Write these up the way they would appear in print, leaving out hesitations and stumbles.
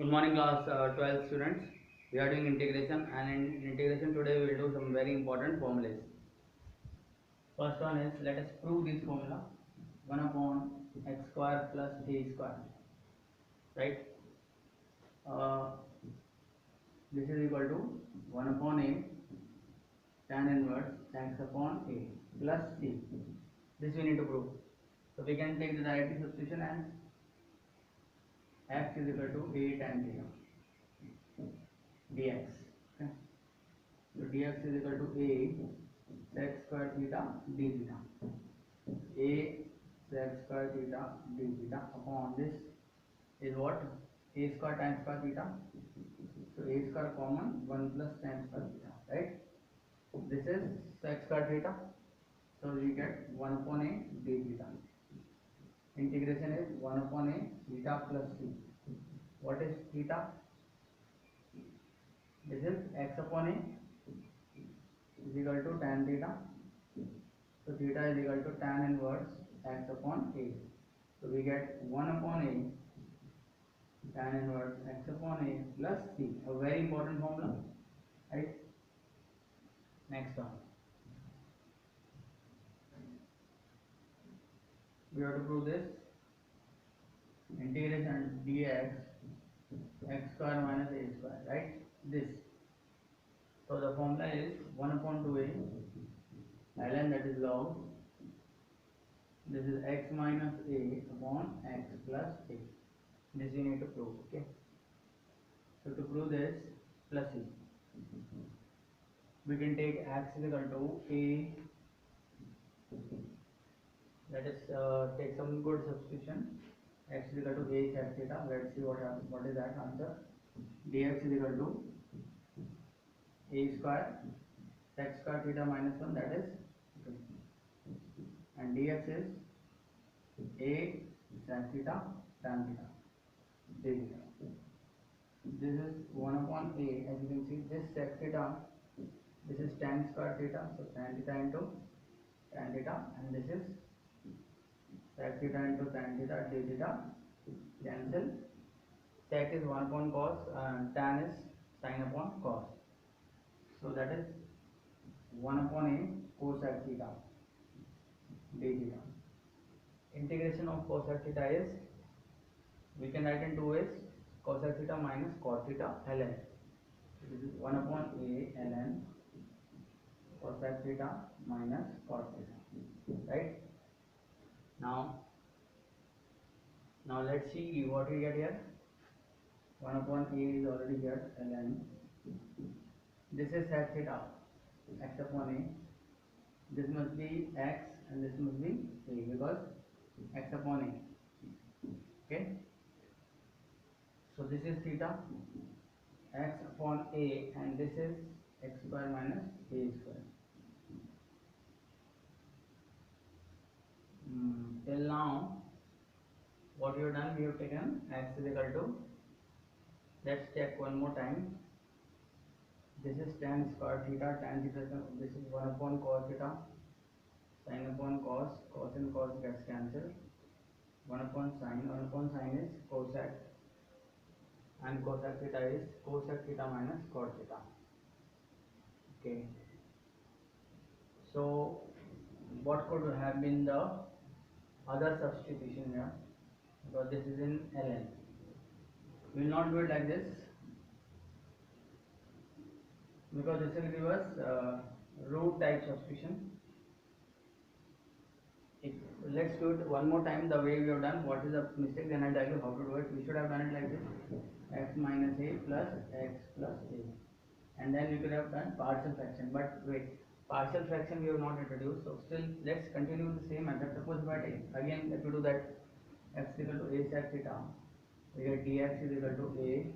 Good morning class 12 students. We are doing integration, and in integration today we will do some very important formulas. First one is, let us prove this formula, 1 upon x square plus a square, right? Uh, this is equal to 1 upon a tan inverse x upon a plus c. This we need to prove. So we can take the direct substitution as x is equal to a tan theta dx. Okay. So dx is equal to a sec square theta d theta. A sec square theta d theta upon this is what? A square tan square theta. So a square common 1 plus tan square theta, right? This is sec square theta. So we get 1 upon a d theta. Integration is 1 upon a theta plus c. What is theta? This is x upon a is equal to tan theta. So theta is equal to tan inverse x upon a. So we get 1 upon a tan inverse x upon a plus c. A very important formula, right? Next one. We have to prove this. Integration dx x square minus a square, right? This. So the formula is 1 upon 2a ln, that is log. This is x minus a upon x plus a. This we need to prove, okay? So to prove this, plus c, we can take x is equal to a. Let us take some good substitution. X is equal to a sec theta. Let's see what is that answer. Dx is equal to a square sec square theta minus 1, that is 2. And dx is a sec theta tan theta d theta. This is 1 upon a. As you can see, this sec theta, this is tan square theta. So tan theta into tan theta, and this is sec theta into tan theta d theta. Cancel. Sec is 1 upon cos and tan is sin upon cos. So that is 1 upon a cosec theta d theta. Integration of cosec theta is, we can write in two ways: cosec theta minus cot theta ln. This is 1 upon a ln cosec theta minus cot theta, right? Now let's see what we get here. 1 upon a is already here, ln. This is sec theta x upon a. This must be x and this must be a, because x upon a. Okay. So this is theta x upon a, and this is x square minus a square. Till now, what we have done, we have taken x is equal to, let's check one more time. This is tan square theta, tan theta, this is 1 upon cos theta, sin upon cos, cos and cos gets cancelled. 1 upon sin is cosec, and cosec theta is cosec theta minus cot theta. Okay. So what could have been the other substitution here? Because this is in ln. We will not do it like this, because this will give us root type substitution. Let's do it one more time the way we have done. What is the mistake? Then I'll tell you how to do it. We should have done it like this: x minus a plus x plus a, and then we could have done partial fraction. But wait, partial fraction we have not introduced. So still, let's continue the same method. Suppose if I take again, let me do that. X is equal to a sec theta. We get dx is equal to a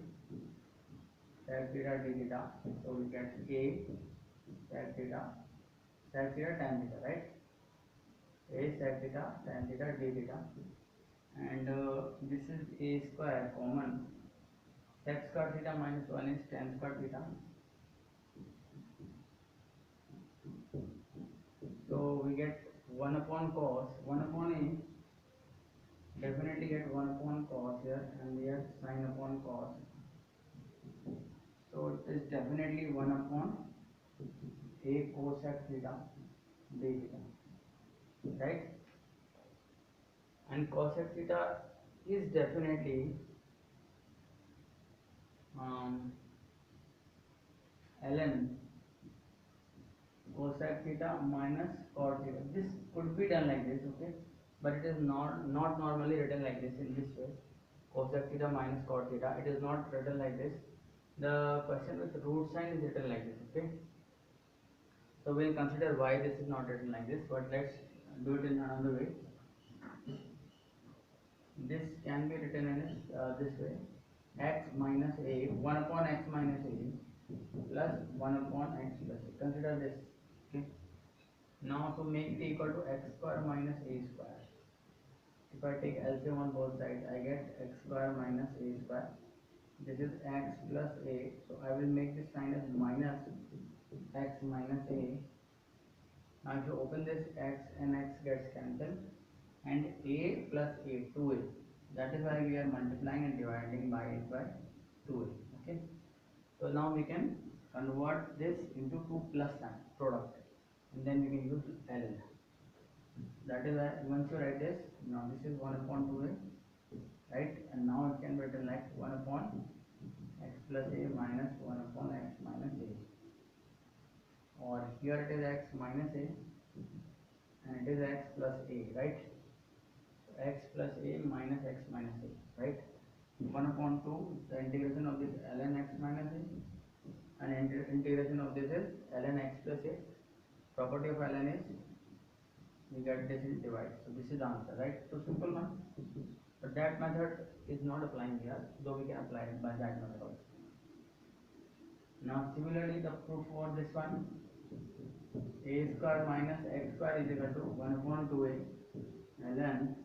sec theta d theta. So we get a sec theta tan theta, right? A sec theta tan theta d theta, and this is a square common. Sec square theta minus 1 is tan square theta. So we get 1 upon cos, 1 upon a, definitely get 1 upon cos here, and here sin upon cos. definitely 1 upon a cosec theta d theta, right? And cosec theta is definitely um, ln cosec theta minus cot theta. This could be done like this, okay, but it is not normally written like this in this way. Cosec theta minus cot theta, it is not written like this. The question with root sign is written like this, okay. So we'll consider why this is not written like this, but let's do it in another way. This can be written as this way: x minus a, 1 upon x minus a plus 1 upon x plus a. Consider this, okay. Now to make it equal to x square minus a square, if I take LCM on both sides, I get x square minus a square. This is x plus a, so I will make this sign as minus x minus a. Now if you open this, x and x gets cancelled, and a plus a, 2a. That is why we are multiplying and dividing by it by 2a. Okay. So now we can convert this into 2 plus sign product, and then we can use ln. That is why once you write this, now this is 1 upon 2a, right? And now it can be written like 1 upon x plus a minus 1 upon x minus a. Or here it is x minus a and it is x plus a, right? So x plus a minus x minus a, right? 1 upon 2, the integration of this ln x minus a, and integration of this is ln x plus a. Property of ln is we get this is divide. So this is the answer, right? So simple one. But that method is not applying here, though we can apply it by that method also. Now similarly the proof for this one: a square minus x square is equal to 1 upon 2a ln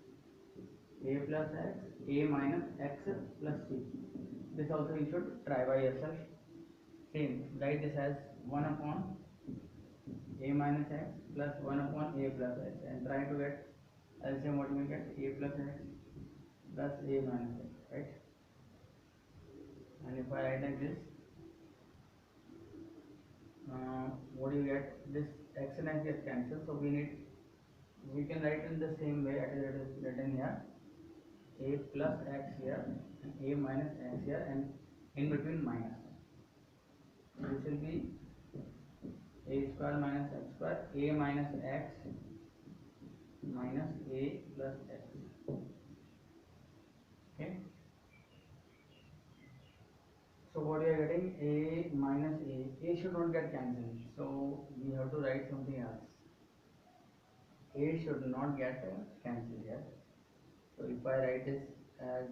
a plus x, a minus x plus c. This also you should try by yourself. Same, write this as 1 upon a minus x plus 1 upon a plus x, and try to get LCM. What you will get? A plus x plus a minus x, right? And if I write like this, what do you get? This x and x gets cancelled, so we can write in the same way as it is written here: a plus x here and a minus x here, and in between minus. This will be a square minus x square, a minus x minus a plus x. Okay. So what we are getting? A minus a. A should not get cancelled, so we have to write something else. A should not get cancelled here. So if I write this as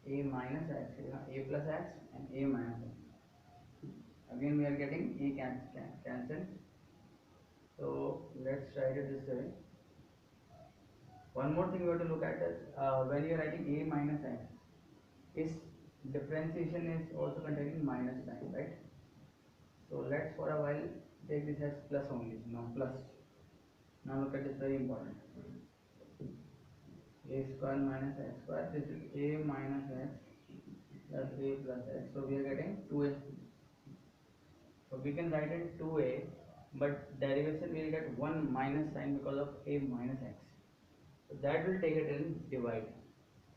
a minus x, a plus x and a minus x. Again we are getting a cancelled. So let's write it this way. One more thing we have to look at is when you are writing a minus x, its differentiation is also containing minus sign, right? So let's for a while take this as plus only. No, plus. Now look at this, very important. A square minus x square. This is a minus x plus a plus x. So we are getting 2a. So we can write it 2a, but derivation we will get 1 minus sign because of a minus x. So that will take it in divide.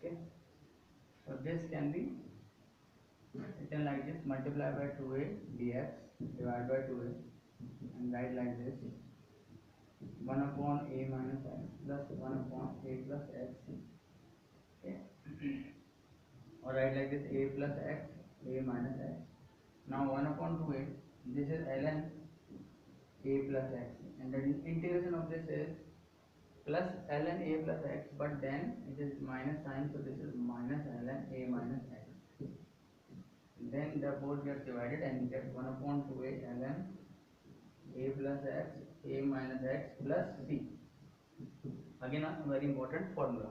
Okay. So this can be written like this: multiply by 2a dx, divide by 2a, and write like this: 1 upon a minus x plus 1 upon a plus x. Okay. Or write like this: a plus x, a minus x. Now 1 upon 2a, this is ln a plus x, and the integration of this is plus ln a plus x, but then it is minus sign, so this is minus ln a minus x. Then the both get divided and you get 1 upon 2a ln a plus x, a minus x plus c. Again a very important formula.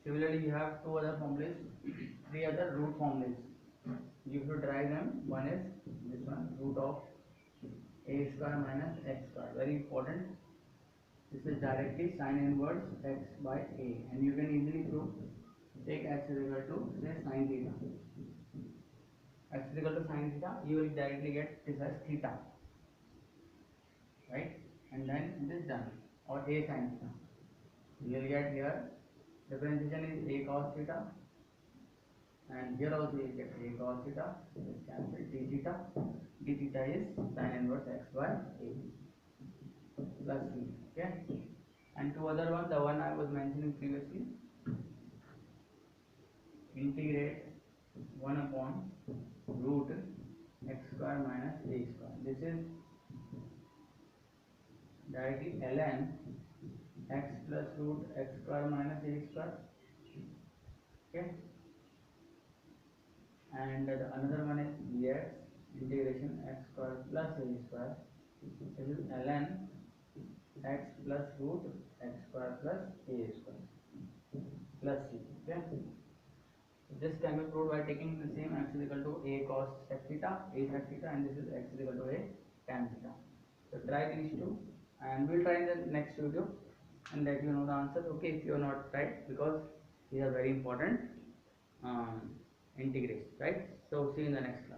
Similarly you have two other formulas, three other root formulas. You should try them. One is this one, root of a square minus x square, very important. This is directly sine inverse x by a, and you can easily prove. Take x is equal to say sine theta. x is equal to sin theta, you will directly get this as theta, right? And then this done, or a sin theta. You will get here differentiation is a cos theta, and here also you get a cos theta. So this cancel d theta. D theta is sin inverse x by a plus c. Okay. And two other one, the one I was mentioning previously, integrate 1 upon root x square minus a square. This is directly ln x plus root x square minus a square. Okay. And another one is dx integration x square plus a square. This is ln x plus root x square plus a square plus c. Okay. This can be proved by taking the same x is equal to a cos sec theta, a sec theta, and this is x is equal to a tan theta. So try these two, and we'll try in the next video and let you know the answer. Okay, if you are not right, because these are very important integrations, right? So see you in the next.